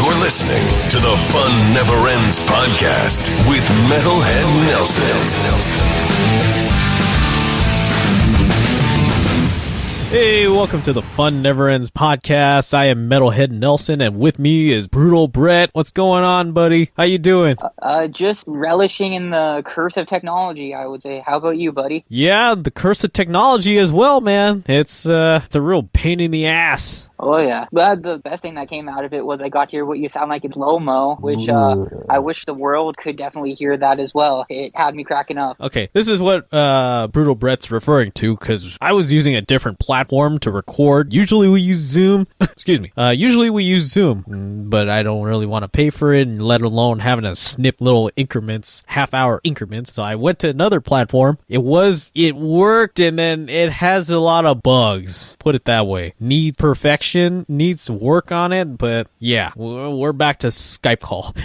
You're listening to the Fun Never Ends podcast with Metalhead Nelson. Hey, welcome to the Fun Never Ends podcast. I am Metalhead Nelson, and with me is Brutal Brett. What's going on, buddy? How you doing? Just relishing in the curse of technology, I would say. How about you, buddy? Yeah, the curse of technology as well, man. It's a real pain in the ass. Oh, yeah. But the best thing that came out of it was I got to hear what you sound like in slow-mo, which I wish the world could definitely hear that as well. It had me cracking up. Okay, this is what Brutal Brett's referring to, because I was using a different platform to record. Usually we use Zoom. Excuse me. Usually we use Zoom, but I don't really want to pay for it, and let alone having to snip little increments, half-hour increments. So I went to another platform. It worked, and then it has a lot of bugs. Put it that way. Needs perfection. Needs work on it, but yeah, we're back to Skype call.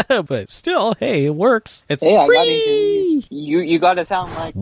But still, hey, it works. It's free. I got into you got to sound like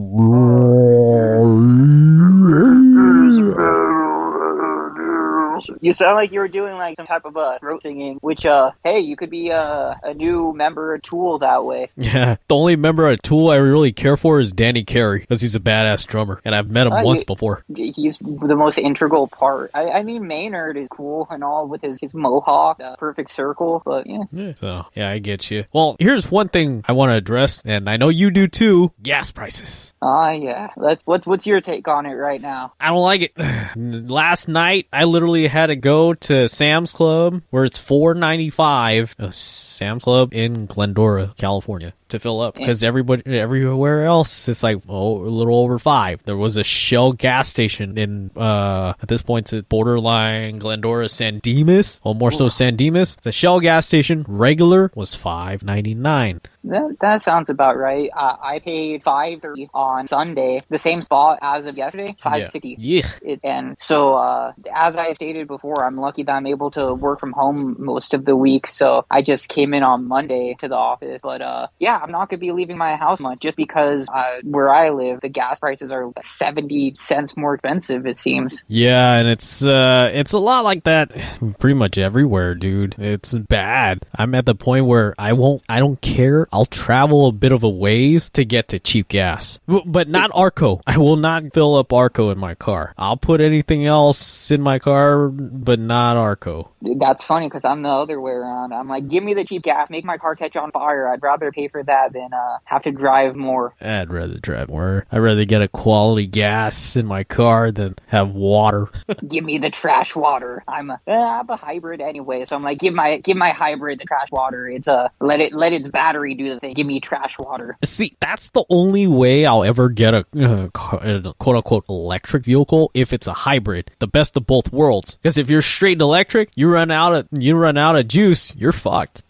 you sound like you were doing like some type of throat singing, which hey, you could be a new member of Tool that way. Yeah, the only member of Tool I really care for is Danny Carey, because he's a badass drummer, and I've met him once before. He's the most integral part. I mean, Maynard is cool and all with his mohawk, perfect circle, but yeah. So yeah, I get you. Well, here's one thing I want to address, and I know you do too: gas prices. Yeah. What's your take on it right now? I don't like it. Last night, I literally had to go to Sam's Club, where it's $4.95. Sam's Club in Glendora, California, to fill up, because everywhere else it's like a little over $5. There was a Shell gas station in at this point it's borderline Glendora, San Dimas, or more so San Dimas. The Shell gas station regular was $5.99. That sounds about right. I paid $5.30 on Sunday, the same spot as of yesterday, $5.60. Yeah. And so, as I stated before, I'm lucky that I'm able to work from home most of the week. So I just came in on Monday to the office. But yeah, I'm not going to be leaving my house much, just because where I live, the gas prices are 70 cents more expensive, it seems. Yeah, and it's a lot like that pretty much everywhere, dude. It's bad. I'm at the point where I don't care. I'll travel a bit of a ways to get to cheap gas. But not Arco. I will not fill up Arco in my car. I'll put anything else in my car, but not Arco. That's funny, because I'm the other way around. I'm like, give me the cheap gas, make my car catch on fire. I'd rather pay for that than have to drive more. I'd rather drive more. I'd rather get a quality gas in my car than have water. Give me the trash water. I'm a hybrid anyway, so I'm like, give my hybrid the trash water. It's let its battery do the thing. Give me trash water. See, that's the only way I'll ever get a quote-unquote electric vehicle, if it's a hybrid. The best of both worlds. Because if you're straight electric, you run out of juice, you're fucked.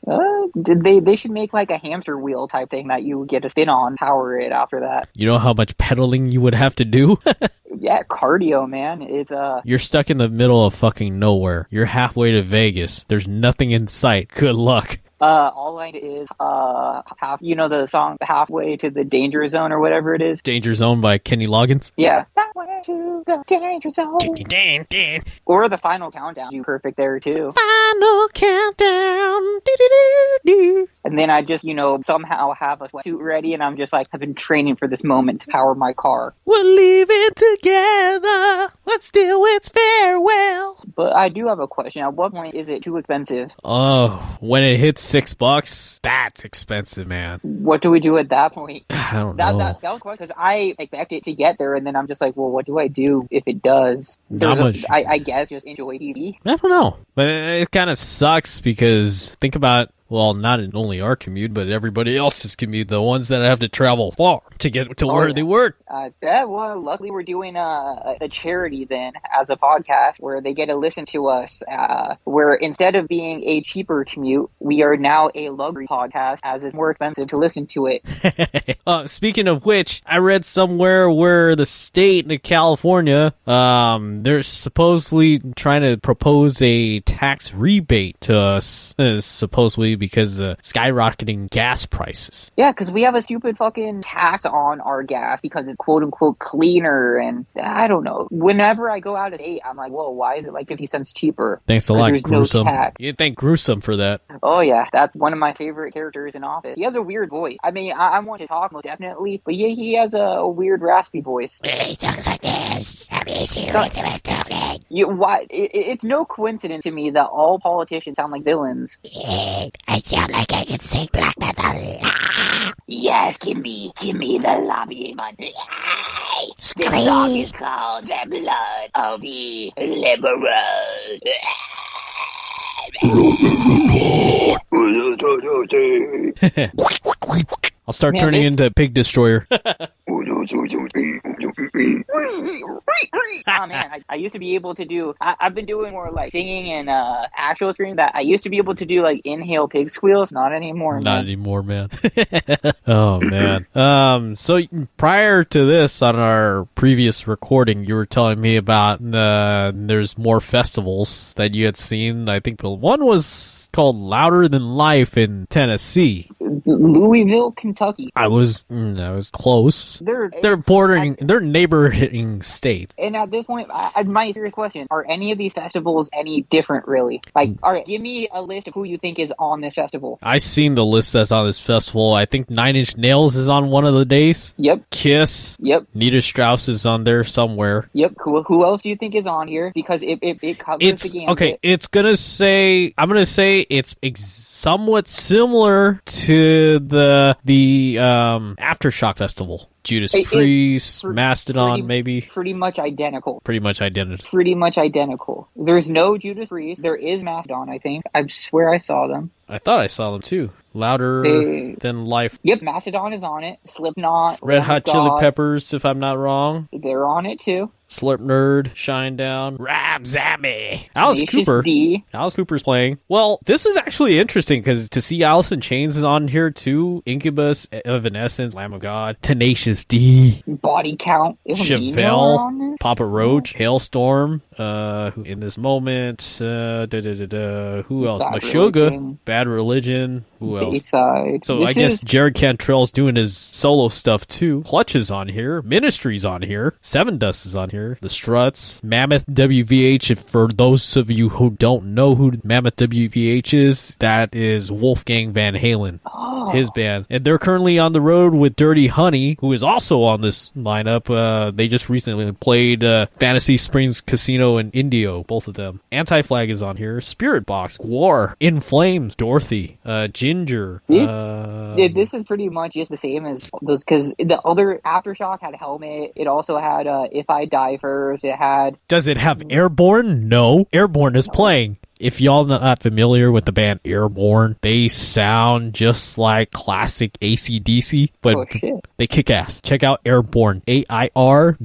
They should make like a hamster wheel type thing that you get to spin on, power it after that. You know how much pedaling you would have to do? Yeah, cardio, man. It's You're stuck in the middle of fucking nowhere. You're halfway to Vegas. There's nothing in sight. Good luck. All I need is the song Halfway to the Danger Zone or whatever it is. Danger Zone by Kenny Loggins? Yeah. Halfway to the Danger Zone. Or the Final Countdown. You perfect there too. Final Countdown. And then I just, somehow have a sweatsuit ready, and I'm just like, I've been training for this moment to power my car. We're leaving together. Let's do its farewell. But I do have a question. At what point is it too expensive? Oh, when it hits $6, that's expensive, man. What do we do at that point? I don't know. That was question, because I expect it to get there, and then I'm just like, well, what do I do if it does? Not much. I guess just enjoy TV. I don't know. But it kind of sucks, because think about, well, not only our commute, but everybody else's commute, the ones that have to travel far to get to where they work. Well, luckily we're doing a charity then as a podcast where they get to listen to us, where instead of being a cheaper commute, we are now a luxury podcast, as it's more expensive to listen to it. Speaking of which, I read somewhere where the state of California, they're supposedly trying to propose a tax rebate to us, supposedly because of skyrocketing gas prices. Yeah, because we have a stupid fucking tax on our gas because it's quote unquote cleaner, and I don't know. Whenever I go out at 8, I'm like, whoa, why is it like 50 cents cheaper? Thanks a lot, there's Gruesome. No tax. You thank Gruesome for that. Oh yeah, that's one of my favorite characters in Office. He has a weird voice. I mean, I want to talk most definitely, but yeah, he has a weird raspy voice. He talks like this. I'm easy with him talking. It's no coincidence to me that all politicians sound like villains. Yeah, I sound like I can sing black metal. Yes, give me the lobbying button. Scream. This song is called The Blood of the Liberals. I'll start turning into Pig Destroyer. Oh man, I used to be able to do. I've been doing more like singing and actual screaming. That I used to be able to do like inhale pig squeals. Not anymore. Not anymore, man. Oh man. So prior to this, on our previous recording, you were telling me about there's more festivals that you had seen. I think one was called Louder Than Life in Tennessee. Louisville, Kentucky. I was close. They're neighboring states. And at this point, my serious question: are any of these festivals any different, really? Like, all right, give me a list of who you think is on this festival. I seen the list that's on this festival. I think 9 Inch Nails is on one of the days. Yep. Kiss. Yep. Nita Strauss is on there somewhere. Yep. Who else do you think is on here? Because it covers the game. Okay, I'm gonna say it's somewhat similar to the Aftershock Festival. Judas Priest, Mastodon, maybe. Pretty much identical. Pretty much identical. Pretty much identical. There's no Judas Priest. There is Mastodon, I think. I swear I saw them. I thought I saw them too. Louder Than Life. Yep, Mastodon is on it. Slipknot. Red Hot Chili Peppers, if I'm not wrong. They're on it too. Slurp Nerd, Shinedown, Rab Zombie, Alice Cooper. D. Alice Cooper's playing. Well, this is actually interesting because to see Alice in Chains is on here too. Incubus, Evanescence, Lamb of God, Tenacious D, Body Count, Chevelle, Papa Roach, Hailstorm. In this moment, who else? Meshuggah, Bad Religion. Who else? Bayside. So I guess Jared Cantrell's doing his solo stuff too. Clutch is on here. Ministry's on here. Seven Dust is on here. The Struts, Mammoth WVH. If for those of you who don't know who Mammoth WVH is, that is Wolfgang Van Halen, his band, and they're currently on the road with Dirty Honey, who is also on this lineup. They just recently played Fantasy Springs Casino and Indio, both of them. Anti-Flag is on here. Spirit Box, War, In Flames, Dorothy, Ginger. This is pretty much just the same as those, because the other Aftershock had Helmet. It also had If I Die First. It had... Does it have Airborne? No. Airborne is playing. If y'all not familiar with the band Airborne, they sound just like classic AC/DC, but they kick ass. Check out Airborne. AIRBOURNE.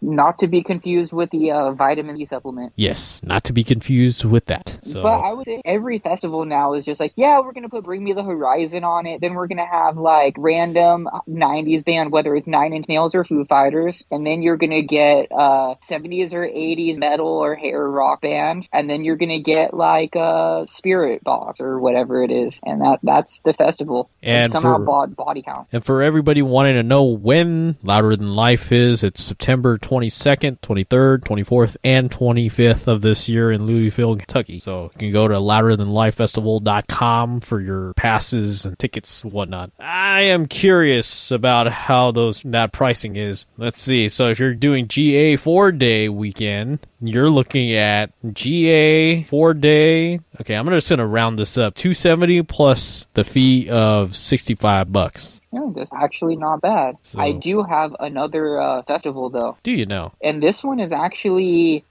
Not to be confused with the vitamin D supplement. Yes, not to be confused with that. So. But I would say every festival now is just like, yeah, we're going to put Bring Me the Horizon on it. Then we're going to have like random 90s band, whether it's 9 Inch Nails or Foo Fighters. And then you're going to get 70s or 80s metal or hair rock band, and then you're gonna get like a Spirit Box or whatever it is, and that's the festival. And somehow Body Count. And for everybody wanting to know when Louder Than Life is, it's September 22nd, 23rd, 24th, and 25th of this year in Louisville, Kentucky. So you can go to louderthanlifefestival.com for your passes and tickets and whatnot. I am curious about how that pricing is. Let's see. So if you're doing GA 4-day weekend, you're looking at GA 4-day. Okay, I'm just gonna round this up. $270 plus the fee of $65. Yeah, that's actually not bad. So, I do have another festival, though. Do you know? And this one is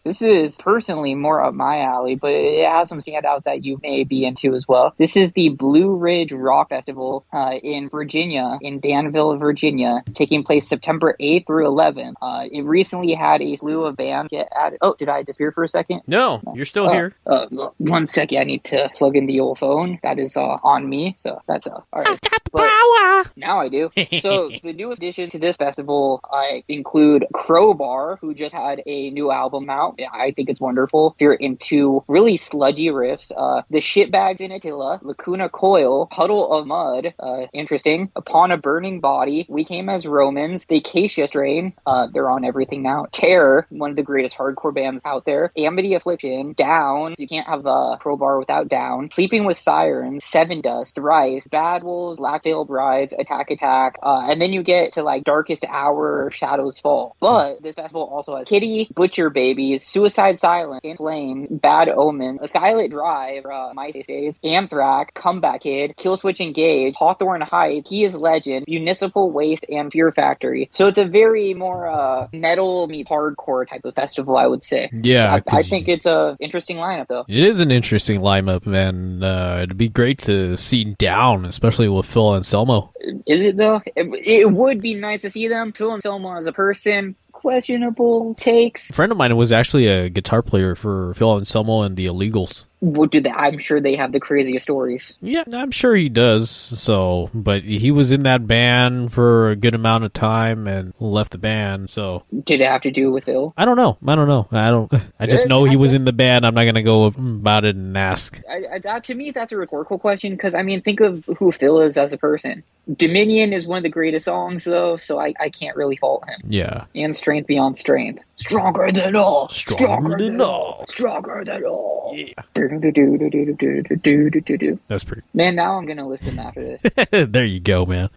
this is personally more up my alley, but it has some standouts that you may be into as well. This is the Blue Ridge Rock Festival in Virginia, in Danville, Virginia, taking place September 8th through 11th. It recently had a slew of bands get added. Oh, did I disappear for a second? No, you're still here. 1 second, I need to plug in the old phone. That is on me, so that's all right. I've got the power. Now I do. So the newest addition to this festival, I include Crowbar, who just had a new album out. Yeah, I think it's wonderful. If you're into really sludgy riffs, the Shitbags in Attila, Lacuna Coil, Puddle of Mud, interesting. Upon a Burning Body, We Came as Romans, The Acacia Strain, they're on everything now. Terror, one of the greatest hardcore bands out there. Amity Affliction, Down, you can't have Crowbar without Down. Sleeping with Sirens, Seven Dust, Thrice, Bad Wolves, Black Veil Brides, Attack Attack, and then you get to like Darkest Hour, Shadows Fall. But this festival also has Kitty, Butcher Babies, Suicide Silence, In Flame, Bad Omen, Skylit Drive, My Days, Anthrax, Comeback Kid, Killswitch Engage, Hawthorne Heights, He is Legend, Municipal Waste, and Fear Factory. So it's a very more metal meet hardcore type of festival, I would say. Yeah, I think it's a interesting lineup though. It is an interesting lineup, man. It'd be great to see Down, especially with Phil Anselmo. Is it though? It would be nice to see them. Phil Anselmo as a person, questionable takes. A friend of mine was actually a guitar player for Phil Anselmo and the Illegals. What do they? I'm sure they have the craziest stories. Yeah, I'm sure he does. So, but he was in that band for a good amount of time and left the band. So, did it have to do with Phil? I don't know. I just know he was in the band. I'm not gonna go about it and ask. To me, that's a rhetorical question because I mean, think of who Phil is as a person. Dominion is one of the greatest songs, though, so I can't really fault him. Yeah. And Strength Beyond Strength. Stronger than all. Stronger than all. Stronger than all. Yeah. That's pretty. Man, now I'm gonna list them after this. There you go, man.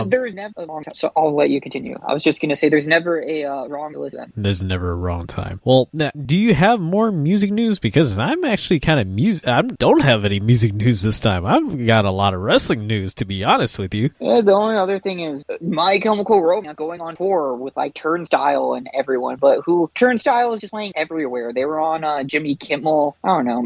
There's never a wrong time, so I'll let you continue. I was just gonna say there's never a wrong to list them. There's never a wrong time. Well, now, do you have more music news? Because I'm actually kind of I don't have any music news this time. I've got a lot of wrestling news, to be honest with you. The only other thing is My Chemical Romance going on tour with like Turnstile and everyone, but Turnstile is just playing everywhere. They were on Jimmy Kimmel. I don't know.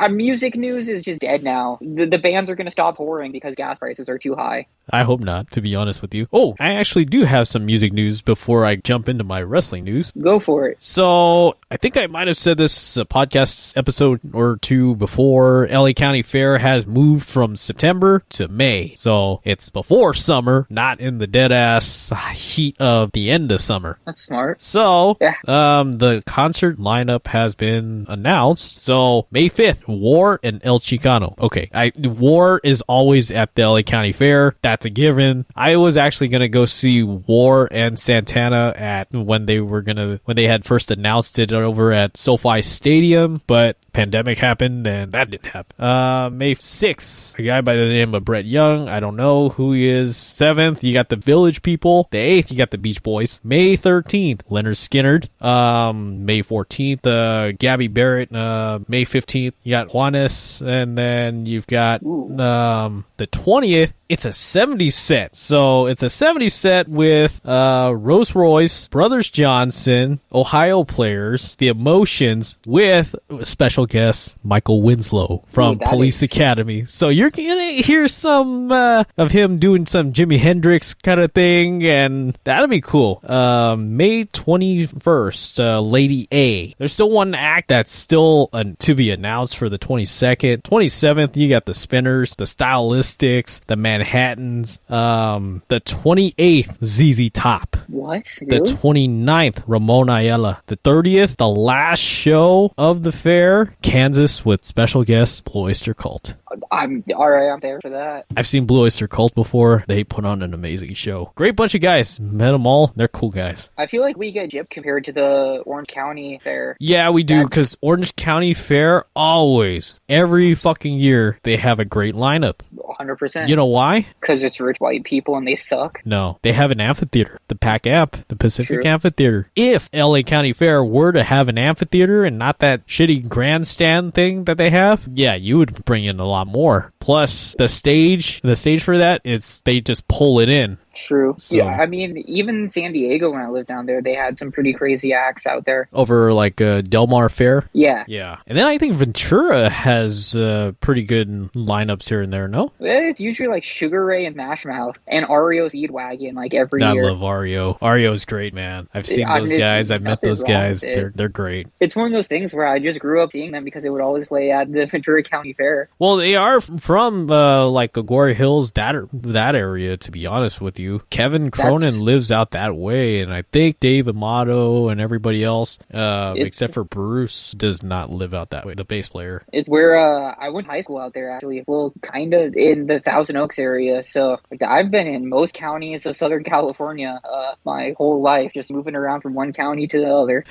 Music news is just dead now. The bands are going to stop touring because gas prices are too high. I hope not, to be honest with you. Oh, I actually do have some music news before I jump into my wrestling news. Go for it. So, I think I might have said this podcast episode or two before. LA County Fair has moved from September to May. So, it's before summer, not in the dead-ass heat of the end of summer. That's smart. So, yeah. The concert lineup has been announced. So, May 5th, War and El Chicano. Okay, War is always at the LA County Fair. That's a given. I was actually going to go see War and Santana when they had first announced it over at SoFi Stadium, but pandemic happened and that didn't happen. May 6th, a guy by the name of Brett Young. I don't know who he is. 7th, you got the Village People. The 8th, you got the Beach Boys. May 13th, Leonard Skinner. May 14th, Gabby Barrett. May 15th, you got Juanes. And then you've got the 20th, it's a 70 set. So it's a 70 set with Rose Royce, Brothers Johnson, Ohio Players, The Emotions, with special guest Michael Winslow from Police Academy. So you're gonna hear some of him doing some Jimi Hendrix kind of thing, and that'll be cool. May 21st, Lady A. There's still one act that's still to be announced for the 22nd. 27th, you got the Spinners, the Stylistics, the Manhattans. The 28th, ZZ Top. What? Really? The 29th, Ramon Ayala. The 30th, the last show of the fair, Kansas, with special guest Blue Oyster Cult. I'm alright. I'm there for that. I've seen Blue Oyster Cult before. They put on an amazing show. Great bunch of guys. Met them all. They're cool guys. I feel like we get gypped compared to the Orange County Fair. Yeah, we do, because Orange County Fair always, every fucking year, they have a great lineup. 100%. You know why? Because it's rich white people and they suck. No, they have an amphitheater. The PAC Amp, the Pacific True. Amphitheater. If LA County Fair were to have an amphitheater and not that shitty grandstand thing that they have, yeah, you would bring in a lot more. Plus, the stage for that, they just pull it in. True. So- Yeah, I mean, even San Diego, when I lived down there, they had some pretty crazy acts out there. Over like Del Mar Fair. Yeah. Yeah, and then I think Ventura has pretty good lineups here and there. No, It's usually like Sugar Ray and Mash Mouth and Ario Speedwagon like every I year. love Ario. Ario's great, man. I've seen I those mean, guys. I've met nothing those wrong guys. with it. They're great. It's one of those things where I just grew up seeing them because they would always play at the Ventura County Fair. Well, they are from like Agoura Hills, that area. To be honest with you, Kevin Cronin lives out that way, and I think Dave Amato and everybody else, except for Bruce, does not live out that way. The bass player. It's where I went to high school out there, actually. Well, kind of in the Thousand Oaks area. So I've been in most counties of Southern California my whole life, just moving around from one county to the other.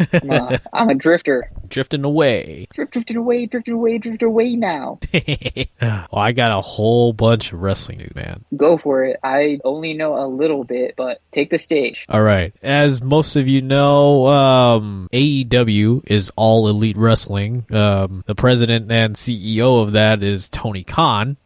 I'm a drifter. Drifting away. Drifting away now. Well, I got a whole bunch of wrestling news, man. Go for it. I only know a little bit, but take the stage. All right. As most of you know, AEW is All Elite Wrestling. The president and CEO of that is Tony Khan.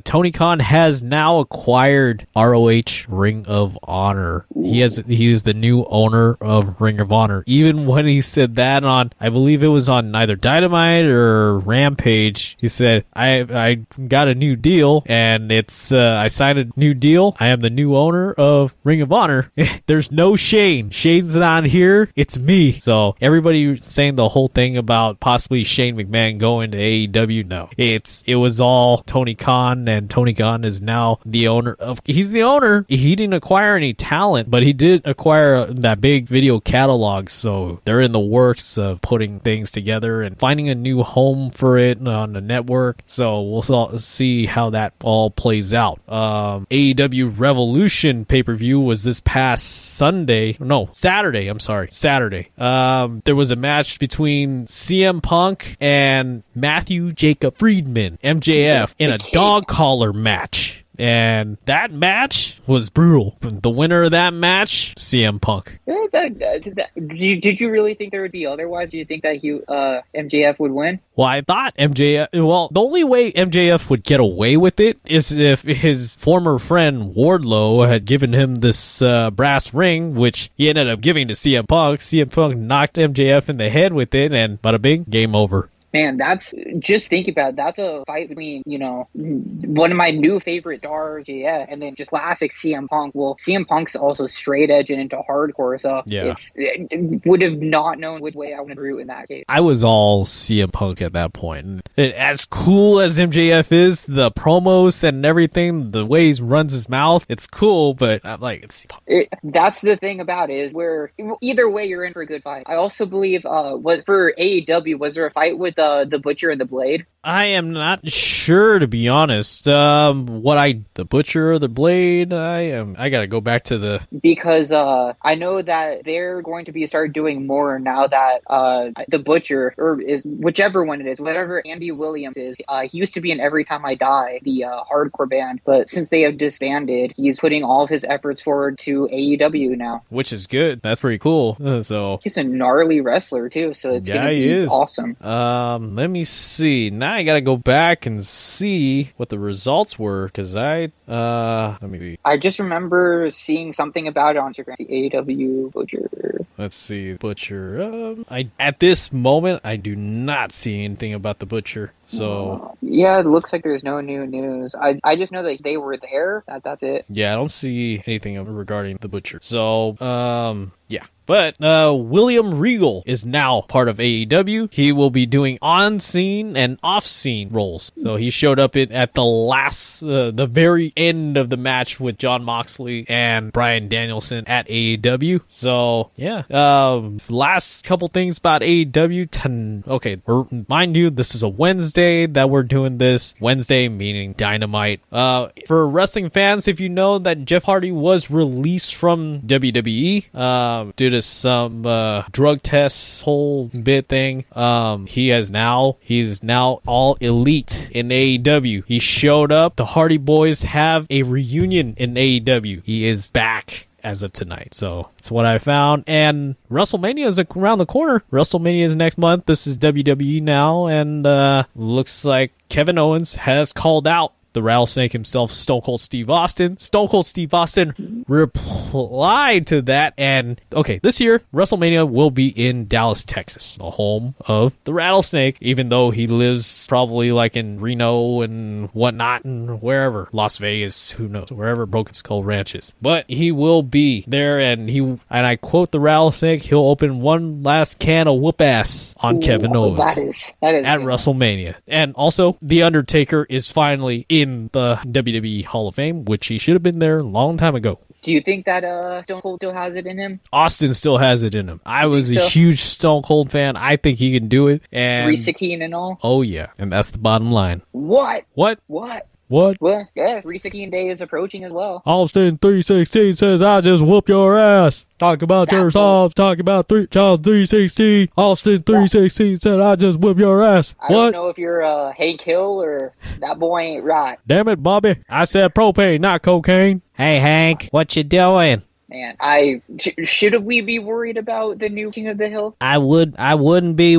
Tony Khan has now acquired ROH Ring of Honor. He is the new owner of Ring of Honor. Even when he said that on, I believe it was on either Dynamite or Rampage, he said, I got a new deal, and it's I signed a new deal. I am the new owner of Ring of Honor. There's no Shane. Shane's not here. It's me. So everybody saying the whole thing about possibly Shane McMahon going to AEW, no. It was all Tony Khan, and Tony Khan is now the owner of. He's the owner. He didn't acquire any talent, but he did acquire that big video catalog. So they're in the works of putting things together and finding a new home for it on the network. So we'll see how that all plays out. AEW Revolution pay-per-view was this past Saturday. There was a match between CM Punk and Matthew Jacob Friedman, MJF, in a dog collar match. And that match was brutal. The winner of that match, CM Punk. Did you really think there would be otherwise? Do you think that MJF would win? Well, I thought MJF... Well, the only way MJF would get away with it is if his former friend Wardlow had given him this brass ring, which he ended up giving to CM Punk. CM Punk knocked MJF in the head with it, and bada bing, game over. Man, just think about it. That's a fight between, one of my new favorite stars, and then just classic CM Punk. Well, CM Punk's also straight edging into hardcore, so it would have not known which way I would root in that case. I was all CM Punk at that point. As cool as MJF is, the promos and everything, the way he runs his mouth, it's cool, but I'm like, it's... That's the thing about it, is where either way you're in for a good fight. I also believe, was for AEW, was there a fight with the Butcher and the Blade? I am not sure, to be honest. The Butcher or the Blade, I gotta go back to the... Because I know that they're going to start doing more now that the Butcher, or is whichever one it is, whatever Andy Williams is, he used to be in Every Time I Die, the hardcore band, but since they have disbanded, he's putting all of his efforts forward to AEW now. Which is good. That's pretty cool. So he's a gnarly wrestler too, so it's gonna be awesome. Let me see. Now I gotta go back and see what the results were, because let me see. I just remember seeing something about it on Instagram. The AEW Butcher. Let's see, Butcher. At this moment, I do not see anything about the Butcher. So yeah, it looks like there's no new news. I just know that they were there. That's it. Yeah, I don't see anything regarding the Butcher. So yeah. But William Regal is now part of AEW. He will be doing on-scene and off-scene roles. So he showed up at the very end of the match with Jon Moxley and Bryan Danielson at AEW. So yeah, last couple things about AEW. Okay, mind you, this is a Wednesday that we're doing this. Wednesday meaning Dynamite. For wrestling fans, if you know that Jeff Hardy was released from WWE due to some drug tests whole bit thing, he's now all elite in AEW. He showed up. The Hardy Boys have a reunion in AEW. He is back as of tonight. So that's what I found. And WrestleMania is around the corner. WrestleMania is next month. This is WWE now, and looks like Kevin Owens has called out the Rattlesnake himself, Stone Cold Steve Austin. Stone Cold Steve Austin replied to that, and okay, this year WrestleMania will be in Dallas, Texas, the home of the Rattlesnake, even though he lives probably like in Reno and whatnot and wherever, Las Vegas, who knows, wherever Broken Skull Ranch is. But he will be there, and I quote the Rattlesnake, he'll open one last can of whoop ass on Kevin Owens that is at WrestleMania. And also, The Undertaker is finally in the WWE Hall of Fame, which he should have been there a long time ago. Do you think that Stone Cold still has it in him? Austin still has it in him. I was a so? huge Stone Cold fan. I think he can do it. And 316 and all? oh yeah, and that's the bottom line. What? What? What? What? Well, yeah, 316 day is approaching as well. Austin 316 says, I just whoop your ass. Talk about your songs. Talk about Charles 316. Austin 316 said, I just whip your ass. I What? don't know if you're Hank Hill or that boy ain't right. Damn it, Bobby. I said propane, not cocaine. Hey, Hank, what you doing? Man, should we be worried about the new King of the Hill? I wouldn't be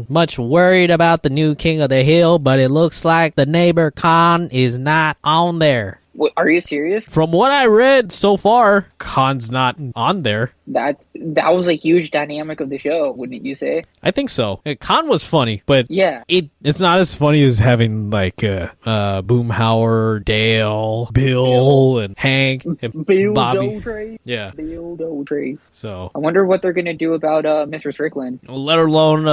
much worried about the new King of the Hill, but it looks like the neighbor Khan is not on there. What, are you serious? From what I read so far, Khan's not on there. That was a huge dynamic of the show, wouldn't you say? I think so. Khan was funny, but yeah, it's not as funny as having like Boomhauer, Dale, Bill, and Hank, and Bill Bobby. Dotrey. Yeah. Bill Dotrey. So I wonder what they're gonna do about Mr. Strickland. let alone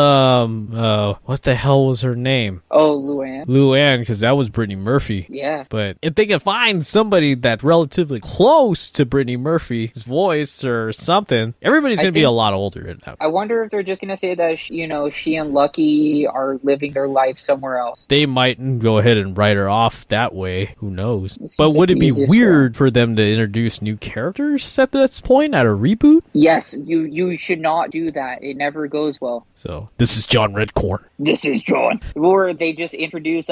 what the hell was her name? Oh, Luann. Luann, because that was Brittany Murphy. Yeah. But if they can find somebody that's relatively close to Brittany Murphy's voice or something, everybody's going to be a lot older at that. I wonder if they're just going to say that, she and Lucky are living their life somewhere else. They might go ahead and write her off that way. Who knows? But like would it be weird way. for them to introduce new characters at this point at a reboot? Yes, you should not do that. It never goes well. So, this is John Redcorn. This is John. Or they just introduce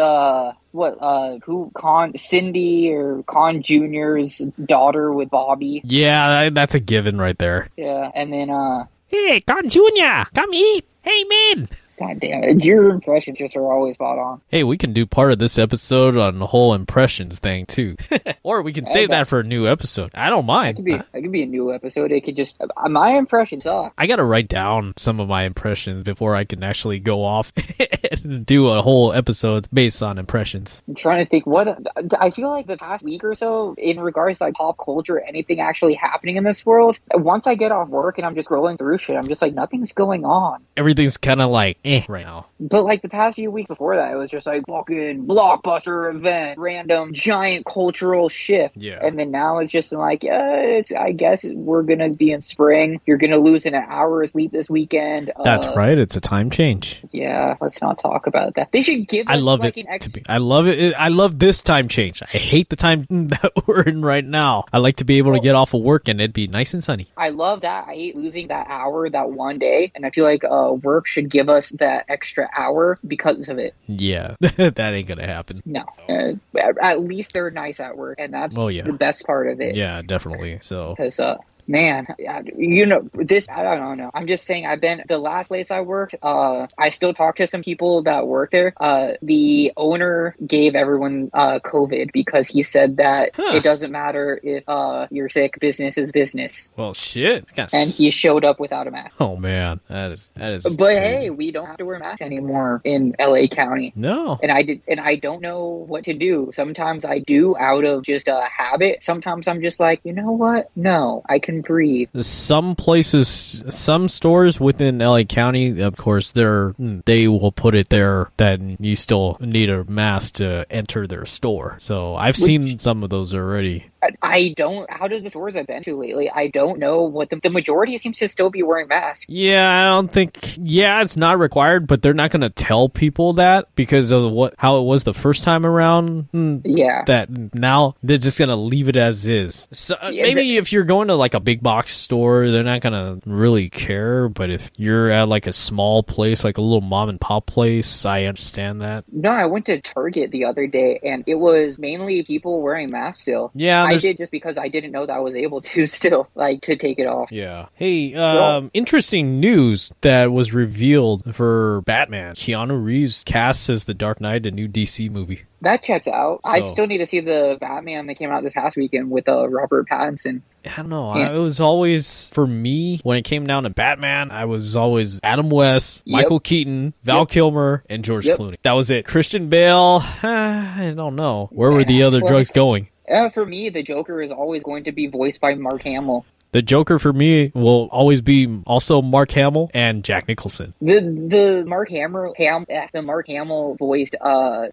Cindy or Khan Jr.'s daughter with Bobby. Yeah, that's a given right there. Yeah, and then Hey, Khan Jr., come eat. Hey, man. God damn it, your impressions just are always spot on. Hey, we can do part of this episode on the whole impressions thing, too. Or we can save that for a new episode. I don't mind. It could be a new episode. It could just... my impressions suck. I gotta write down some of my impressions before I can actually go off and do a whole episode based on impressions. I'm trying to think what... I feel like the past week or so, in regards to like pop culture, anything actually happening in this world, once I get off work and I'm just scrolling through shit, I'm just like, nothing's going on. Everything's kind of like, right now. But like the past few weeks before that, it was just like fucking blockbuster event, random giant cultural shift. Yeah. And then now it's just like, I guess we're gonna be in spring. You're gonna lose an hour of sleep this weekend. That's right. It's a time change. Yeah. Let's not talk about that. They should give us I love like it. an I love it. I love this time change. I hate the time that we're in right now. I like to be able to get off of work and it'd be nice and sunny. I love that. I hate losing that hour that one day, and I feel like work should give us that extra hour because of it. Yeah, that ain't gonna happen. No. At least they're nice at work, and that's the best part of it. Yeah, definitely. So because man, this, I don't know. I'm just saying, the last place I worked, I still talk to some people that work there. The owner gave everyone COVID because he said that it doesn't matter if you're sick, business is business. Well, shit. And he showed up without a mask. Oh, man. That is But crazy. hey, we don't have to wear masks anymore in LA County. No. And I don't know what to do. Sometimes I do out of just a habit. Sometimes I'm just like, you know what? No, I can breathe. Some places, some stores within LA County, of course, they will put it there that you still need a mask to enter their store. So I've seen some of those already. Out of the stores I've been to lately, I don't know what the majority seems to still be wearing masks. Yeah, I don't think, it's not required, but they're not going to tell people that because of how it was the first time around. Yeah. That now they're just going to leave it as is. So maybe if you're going to like a big box store, they're not going to really care, but if you're at like a small place, like a little mom and pop place, I understand that. No, I went to Target the other day and it was mainly people wearing masks still. Yeah, I did just because I didn't know that I was able to still, like, to take it off. Yeah. Hey, interesting news that was revealed for Batman. Keanu Reeves casts as the Dark Knight, a new DC movie. That checks out. I still need to see the Batman that came out this past weekend with Robert Pattinson. I don't know. Yeah. It was always, for me, when it came down to Batman, I was always Adam West, Michael Keaton, Val Kilmer, and George Clooney. That was it. Christian Bale, I don't know. Where were the other drugs going? For me, the Joker is always going to be voiced by Mark Hamill. The Joker for me will always be also Mark Hamill and Jack Nicholson. The Mark Hamill voiced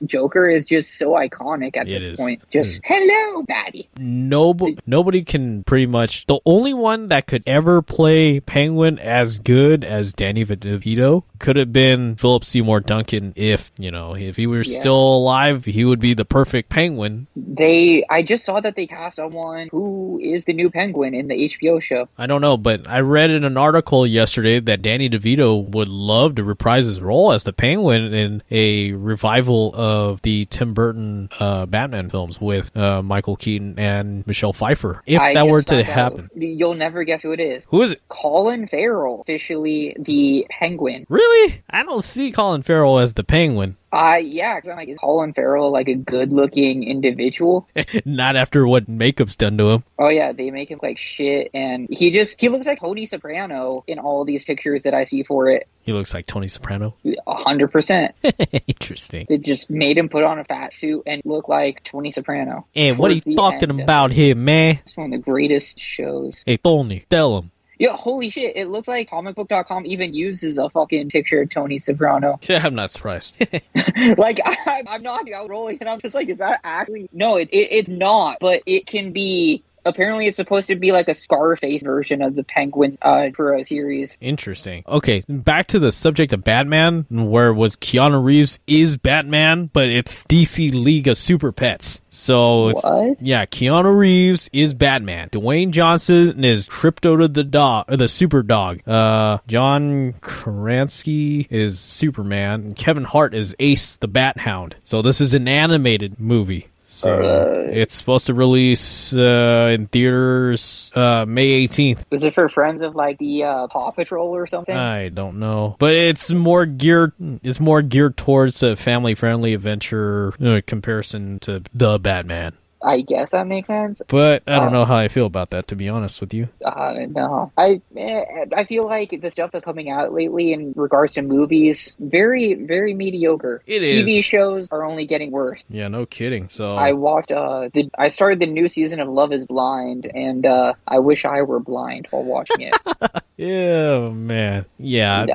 Joker is just so iconic at this point. Just hello, Batty. Nobody can pretty much. The only one that could ever play Penguin as good as Danny DeVito could have been Philip Seymour Duncan. If he were still alive, he would be the perfect Penguin. I just saw that they cast someone who is the new Penguin in the HBO show. I don't know, but I read in an article yesterday that Danny DeVito would love to reprise his role as the Penguin in a revival of the Tim Burton Batman films with Michael Keaton and Michelle Pfeiffer. If that were to happen. You'll never guess who it is. Who is it? Colin Farrell, officially the Penguin. Really? I don't see Colin Farrell as the Penguin. Yeah, because I'm like, is Colin Farrell like a good-looking individual? Not after what makeup's done to him. Oh yeah, they make him like shit, and he looks like Tony Soprano in all these pictures that I see for it. He looks like Tony Soprano? 100%. Interesting. They just made him put on a fat suit and look like Tony Soprano. Hey, what are you talking about here, man? It's one of the greatest shows. Hey, Tony, tell him. Yeah, holy shit, it looks like comicbook.com even uses a fucking picture of Tony Soprano. Yeah, I'm not surprised. Like, I'm not rolling, and I'm just like, is that actually... No, it's not, but it can be... Apparently, it's supposed to be like a Scarface version of the Penguin for a series. Interesting. Okay, back to the subject of Batman, where it was Keanu Reeves is Batman, but it's DC League of Super Pets. So, yeah, Keanu Reeves is Batman. Dwayne Johnson is Crypto the dog, or the super dog. John Krasinski is Superman, and Kevin Hart is Ace the Bat Hound. So this is an animated movie. So it's supposed to release in theaters May 18th. Is it for friends of like the Paw Patrol or something? I don't know, but it's more geared towards a family-friendly adventure comparison to the Batman. I guess that makes sense. But I don't know how I feel about that, to be honest with you. No. I feel like the stuff that's coming out lately in regards to movies, very, very mediocre. It is. TV shows are only getting worse. Yeah, no kidding. So I watched, I started the new season of Love is Blind, and I wish I were blind while watching it. Yeah, man. Yeah.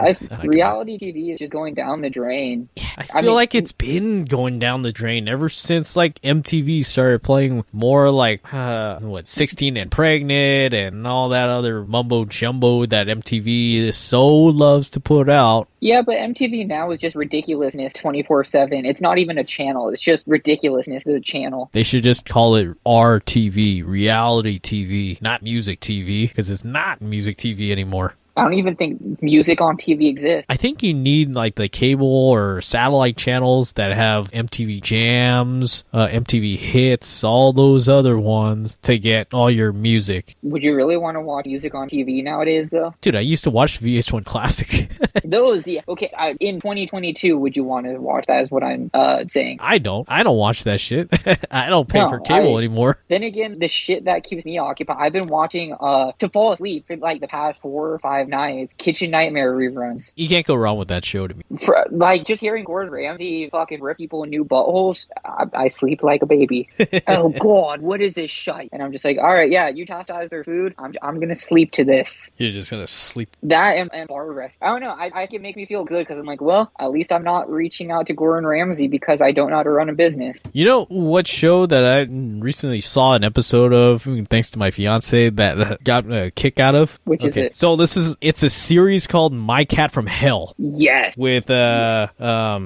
Reality TV is just going down the drain. I feel like it's been going down the drain ever since like MTV started playing more like 16 and Pregnant and all that other mumbo jumbo that MTV so loves to put out. Yeah, but MTV now is just ridiculousness 24/7. It's not even a channel. It's just ridiculousness to the channel. They should just call it RTV, reality TV, not music TV, because it's not music TV anymore. I don't even think music on TV exists. I think you need like the cable or satellite channels that have MTV Jams, MTV Hits, all those other ones to get all your music. Would you really want to watch music on TV nowadays, though? Dude, I used to watch VH1 Classic. Those, yeah. Okay, in 2022, would you want to watch that is what I'm saying. I don't watch that shit. I don't pay for cable anymore. Then again, the shit that keeps me occupied, I've been watching to fall asleep for like the past 4 or 5 nights, Kitchen Nightmare reruns. You can't go wrong with that show to me. Like, just hearing Gordon Ramsay fucking rip people in new buttholes, I sleep like a baby. Oh, God, what is this shite? And I'm just like, all right, yeah, you chastise their food. I'm going to sleep to this. You're just going to sleep. That and bar rest. I don't know. I can make me feel good because I'm like, well, at least I'm not reaching out to Gordon Ramsay because I don't know how to run a business. You know what show that I recently saw an episode of, thanks to my fiance, that got a kick out of? Which is it? So it's a series called My Cat from Hell. Yes. With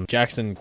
Jackson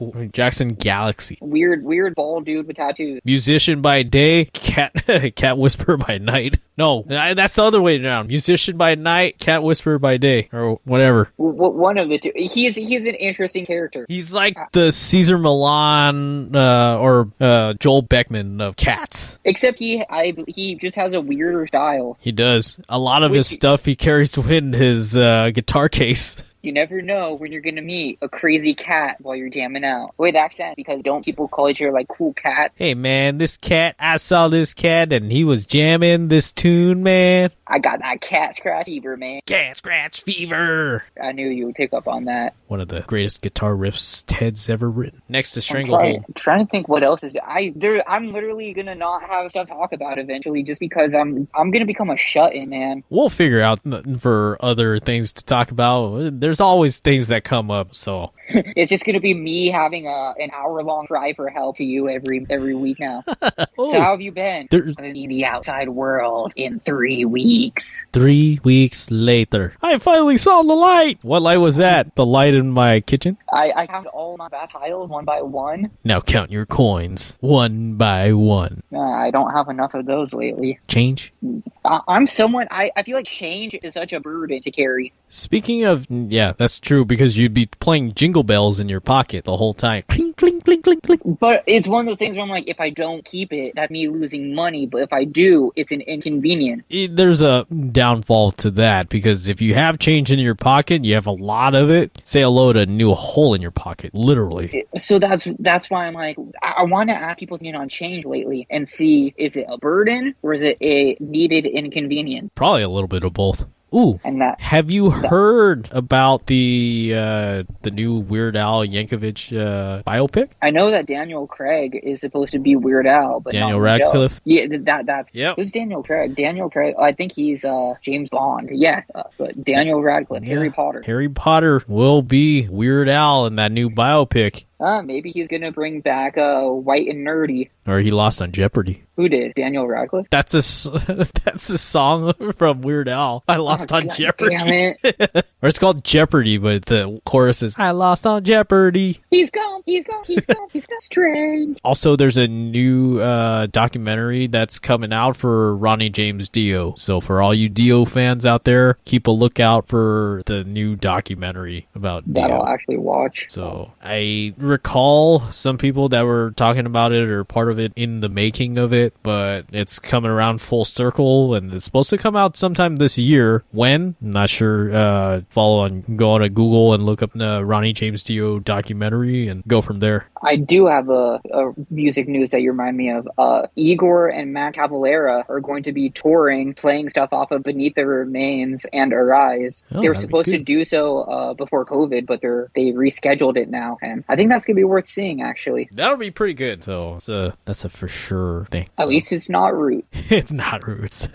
Galaxy. Weird bald dude with tattoos. Musician by day, cat whisperer by night. No, that's the other way around. Musician by night, cat whisperer by day, or whatever. One of the two. He's an interesting character. He's like the Caesar Milan or Joel Beckman of Cats. Except he just has a weirder style. He does. A lot of his stuff he carries in his guitar case. You never know when you're gonna meet a crazy cat while you're jamming out. With accent, because don't people call each other like cool cat? Hey man, this cat, I saw this cat and he was jamming this tune, man. I got that cat scratch fever, man. Cat scratch fever. I knew you would pick up on that. One of the greatest guitar riffs Ted's ever written. Next to Stranglehold. I'm trying to think what else is. I'm literally gonna not have stuff to talk about eventually, just because I'm gonna become a shut-in, man. We'll figure out for other things to talk about. There's always things that come up, so it's just gonna be me having an hour-long cry for help to you every week now. So how have you been? In the outside world in 3 weeks. 3 weeks later, I finally saw the light. What light was that? The light in my kitchen? I counted all my bath tiles one by one. Now count your coins one by one. I don't have enough of those lately. Change? I'm someone, I feel like change is such a burden to carry. Speaking of, yeah, that's true, because you'd be playing Jingle Bells in your pocket the whole time. Clink, clink, clink, clink, clink. But it's one of those things where I'm like, if I don't keep it, that's me losing money. But if I do, it's an inconvenience. There's a downfall to that, because if you have change in your pocket, you have a lot of it, say hello to a new hole in your pocket, literally. So that's why I'm like, I want to ask people's opinion on change lately and see, is it a burden or is it a needed inconvenience? Probably a little bit of both. Ooh, and have you heard about the new Weird Al Yankovic biopic? I know that Daniel Craig is supposed to be Weird Al, but Daniel Radcliffe. Else. Yeah, that's yep. Who's Daniel Craig? Daniel Craig. I think he's James Bond. Yeah, but Daniel Radcliffe, yeah. Harry Potter. Harry Potter will be Weird Al in that new biopic. Maybe he's gonna bring back White and Nerdy. Or he lost on Jeopardy. Who did? Daniel Radcliffe? That's a song from Weird Al. I lost on Jeopardy. Damn it. Or it's called Jeopardy, but the chorus is, I lost on Jeopardy. He's gone. Strange. Also, there's a new documentary that's coming out for Ronnie James Dio. So for all you Dio fans out there, keep a lookout for the new documentary about Dio. That I'll actually watch. So I recall some people that were talking about it or part of it in the making of it, but it's coming around full circle and it's supposed to come out sometime this year. When? I'm not sure. Go on to Google and look up the Ronnie James Dio documentary and go from there. I do have a music news that you remind me of. Igor and Matt Cavalera are going to be touring, playing stuff off of Beneath the Remains and Arise. They were supposed to do so before COVID, but they rescheduled it now, and I think that's going to be worth seeing, actually. That'll be pretty good. So that's a for sure thing. At least it's not Roots. It's not Roots.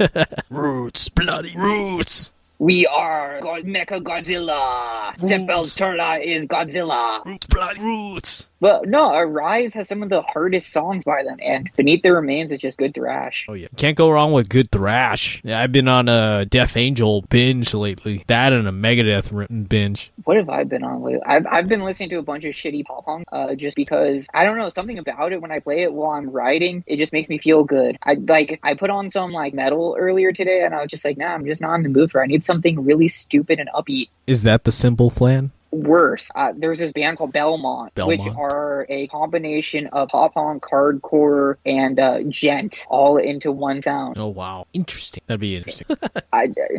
Roots, bloody Roots. We are Mecha Godzilla. Sepel's Turla is Godzilla. Roots, bloody Roots. But no, Arise has some of the hardest songs by them, and Beneath the Remains is just good thrash. Oh yeah, can't go wrong with good thrash. Yeah, I've been on a Death Angel binge lately. That and a Megadeth binge. What have I been on lately? I've been listening to a bunch of shitty pop punk, just because I don't know, something about it when I play it while I'm riding, it just makes me feel good. I put on some like metal earlier today, and I was just like, nah, I'm just not in the mood for it. I need something really stupid and upbeat. Is that the Simple Plan? Worse. There's this band called Belmont, which are a combination of pop punk, hardcore, and gent all into one sound. Oh wow, interesting. That'd be interesting.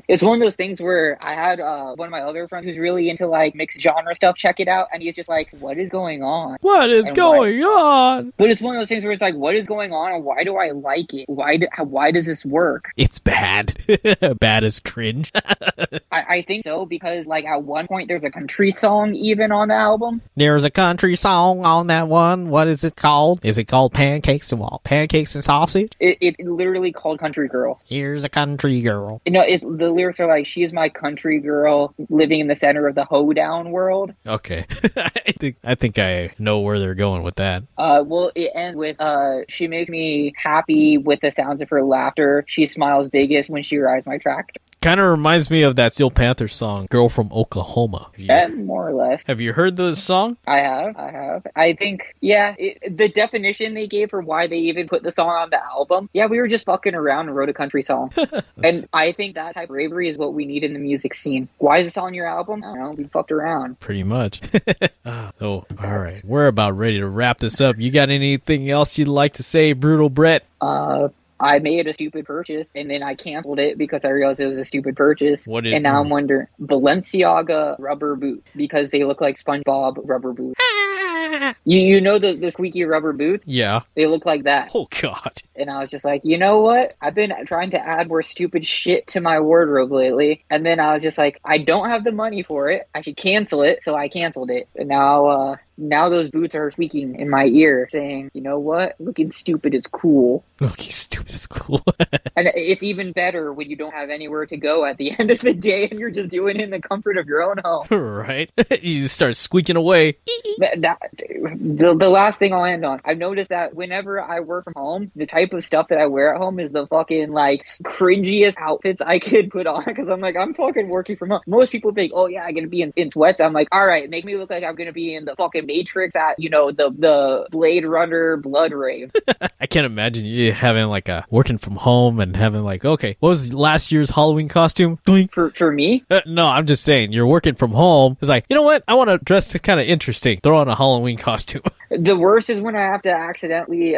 It's one of those things where I had one of my other friends who's really into like mixed genre stuff check it out, and he's just like, what is going on? What is going on? But it's one of those things where it's like, what is going on, and why do I like it? Why does this work? It's bad. Bad as cringe. I think so, because like at one point there's a country song even on the album. There's a country song on that one. What is it called? Is it called Pancakes and what? Pancakes and Sausage? It literally called Country Girl. Here's a country girl. You know, the lyrics are like, she's my country girl living in the center of the hoedown world. Okay. I think I know where they're going with that. Well, it ends with, she makes me happy with the sounds of her laughter. She smiles biggest when she rides my tractor. Kind of reminds me of that Steel Panther song, Girl from Oklahoma. More or less. Have you heard the song? I have. I think, yeah, the definition they gave for why they even put the song on the album, yeah, we were just fucking around and wrote a country song. And I think that type of bravery is what we need in the music scene. Why is this on your album? I don't know, we fucked around. Pretty much. All right. We're about ready to wrap this up. You got anything else you'd like to say, Brutal Brett? I made a stupid purchase and then I canceled it because I realized it was a stupid purchase. And now I'm wondering, Balenciaga rubber boot, because they look like SpongeBob rubber boots. You know the squeaky rubber boots? Yeah. They look like that. Oh, God. And I was just like, you know what? I've been trying to add more stupid shit to my wardrobe lately. And then I was just like, I don't have the money for it. I should cancel it. So I canceled it. And now those boots are squeaking in my ear saying, you know what? Looking stupid is cool. Looking stupid is cool. And it's even better when you don't have anywhere to go at the end of the day and you're just doing it in the comfort of your own home. Right. You just start squeaking away. The last thing I'll end on, I've noticed that whenever I work from home, the type of stuff that I wear at home is the fucking like cringiest outfits I could put on, because I'm like, I'm fucking working from home. Most people think, oh yeah, I'm gonna be in sweats. I'm like, all right, make me look like I'm gonna be in the fucking Matrix at, you know, the Blade Runner blood rave. I can't imagine you having like a working from home and having like, okay, what was last year's Halloween costume? For me? No, I'm just saying, you're working from home. It's like, you know what? I want to dress kind of interesting. Throw on a Halloween costume. The worst is when I have to accidentally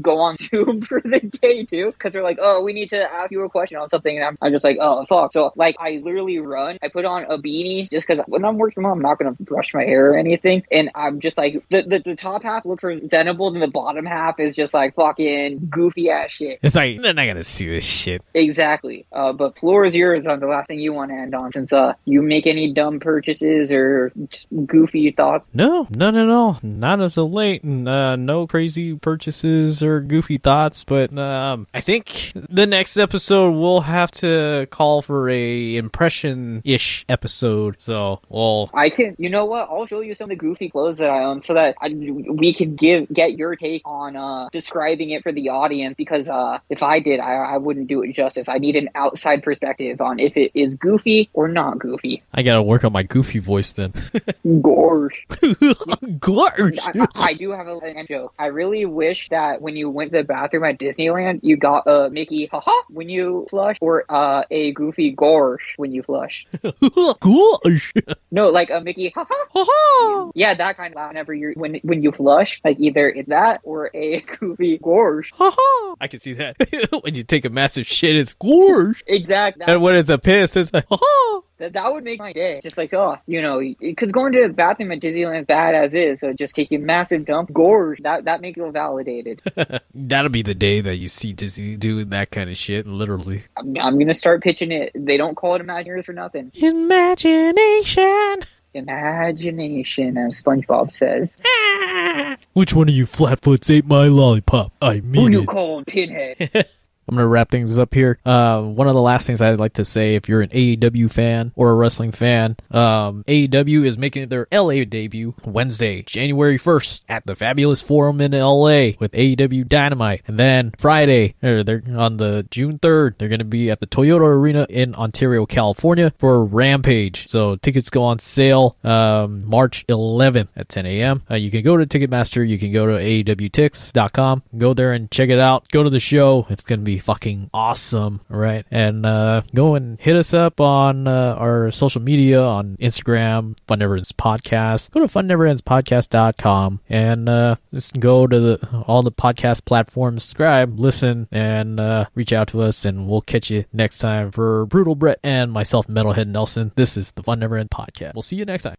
go on Zoom for the day too, because they're like, oh, we need to ask you a question on something, and I'm just like, oh fuck. So like, I literally run, I put on a beanie just because when I'm working from home, I'm not gonna brush my hair or anything, and I'm just like, the top half looks presentable, and the bottom half is just like fucking goofy ass shit. It's like, they're not gonna see this shit. Exactly. But floor is yours on the last thing you want to end on, since you make any dumb purchases or just goofy thoughts. No, none at all. Not as of late. No crazy purchases or goofy thoughts, but I think the next episode we'll have to call for a impression-ish episode. So, well, I can, you know what? I'll show you some of the goofy clothes that I own so that we can get your take on describing it for the audience, because if I did, I wouldn't do it justice. I need an outside perspective on if it is goofy or not goofy. I gotta work on my goofy voice then. Gorge. Gorge. I do have an joke. I really wish that when you went to the bathroom at Disneyland, you got a Mickey haha when you flush, or a Goofy gorge when you flush. Gorge. No, like a Mickey haha. Ha-ha. Yeah, that kind of laugh whenever you're when you flush, like either in that or a Goofy gorge. Ha-ha. I can see that. When you take a massive shit, it's gorge. Exactly. And when it's a piss, it's like ha-ha. That would make my day. It's just like, oh, you know, because going to the bathroom at Disneyland is bad as is, so just take a massive dump, gorge, that make you validated. That'll be the day that you see Disney doing that kind of shit, literally. I'm going to start pitching it. They don't call it Imagineers for nothing. Imagination. Imagination, as SpongeBob says. Which one of you flatfoots ate my lollipop? I mean Who you it. calling Pinhead? I'm going to wrap things up here. One of the last things I'd like to say, if you're an AEW fan or a wrestling fan, AEW is making their LA debut Wednesday, January 1st at the Fabulous Forum in LA with AEW Dynamite. And then Friday, they're on the June 3rd, they're going to be at the Toyota Arena in Ontario, California for Rampage. So tickets go on sale March 11th at 10 a.m. You can go to Ticketmaster. You can go to AEWTix.com. Go there and check it out. Go to the show. It's going to be fucking awesome, right? And go and hit us up on our social media on Instagram, Fun Never Ends Podcast. Go to funneverendspodcast.com and just go to all the podcast platforms, subscribe, listen, and reach out to us, and we'll catch you next time. For Brutal Brett and myself, Metalhead Nelson, this is the Fun Never End Podcast. We'll see you next time.